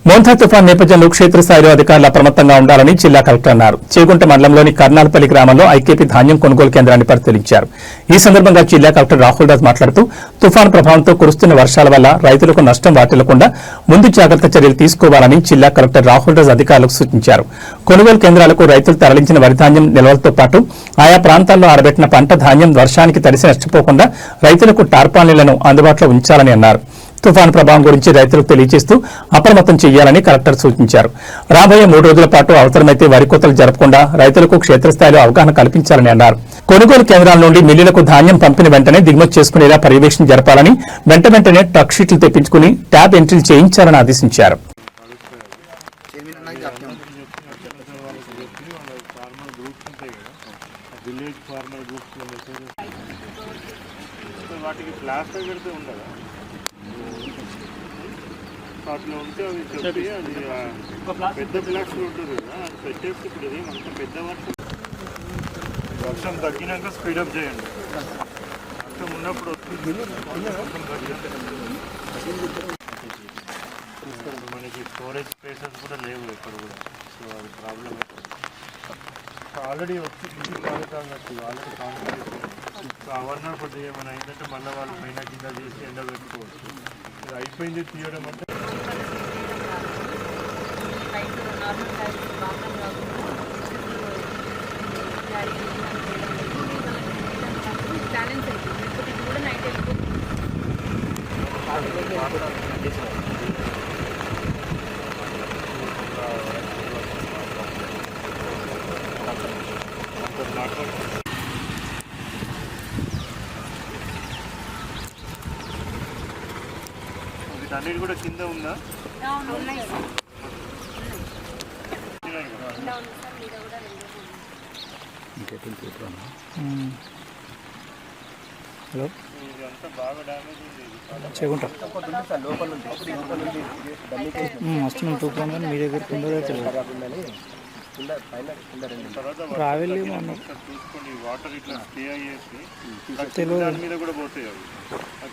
Montha తుఫాన్ నేపథ్యంలో క్షేత్రస్థాయిలో అధికారులు అప్రమత్తంగా ఉండాలని జిల్లా కలెక్టర్ అన్నారు. చేగుంట మండలంలోని కర్నాల్పల్లి గ్రామంలో ఐకేపీ ధాన్యం కొనుగోలు కేంద్రాన్ని పరిశీలించారు. ఈ సందర్భంగా జిల్లా కలెక్టర్ రాహుల్ రాజ్ మాట్లాడుతూ తుఫాన్ ప్రభావంతో కురుస్తున్న వర్షాల వల్ల రైతులకు నష్టం వాటిల్లకుండా ముందు జాగ్రత్త చర్యలు తీసుకోవాలని జిల్లా కలెక్టర్ రాహుల్ రాజ్ అధికారులకు సూచించారు. కొనుగోలు కేంద్రాలకు రైతులు తరలించిన వరి ధాన్యం నిల్వలతో పాటు ఆయా ప్రాంతాల్లో ఆరబెట్టిన పంట ధాన్యం వర్షానికి తడిసి నష్టపోకుండా రైతులకు టార్పాలిన్లను అందుబాటులో ఉంచాలని అన్నారు. తుఫాను ప్రభావం గురించి రైతులకు తెలియజేస్తూ అప్రమత్తం చేయాలని కలెక్టర్ సూచించారు. రాబోయే 3 రోజుల పాటు అవసరమైతే వరి కోతలు జరపకుండా రైతులకు క్షేత్రస్థాయిలో అవగాహన కల్పించాలని అన్నారు. కొనుగోలు కేంద్రాల నుండి మిల్లులకు ధాన్యం పంపిన వెంటనే దిగుమతి చేసుకునేలా పర్యవేక్షణ జరపాలని, వెంటనే ట్రక్ షీట్లు తెప్పించుకుని ట్యాబ్ ఎంట్రీలు చేయించాలని ఆదేశించారు. అట్లా ఉంటే అవి చెప్పి అది పెద్ద ఫ్లాట్స్ ఉంటుంది కదా, అది పెట్టేసి ఇప్పుడు ఇది అంత పెద్ద వర్షం తగ్గినాక స్పీడప్ చేయండి. వర్షం ఉన్నప్పుడు మనకి స్టోరేజ్ స్పేసెస్ కూడా లేవు ఎక్కడ కూడా. సో అది ప్రాబ్లం. ఆల్రెడీ వచ్చి ఆల్రెడీ కాంట్రాక్ట్ అవర్నర్ కొద్దిగా ఏమైనా అయిందంటే మళ్ళీ వాళ్ళు పైన కింద చేసి ఎండ పెట్టుకోవచ్చు. ఇది అయిపోయింది తీయడం అంటే వీటన్నిటి కూడా కింద ఉందా? హలో, ఇదంతా బాగా డ్యామేజ్ ఉంది. చేగుంట వస్తున్నాం తుఫాన్ కానీ మీ దగ్గర రావెళ్ళి చూసుకోండి. వాటర్ ఇట్లా స్టే అయ్యేసి దాని మీద కూడా పోతాయి అవి.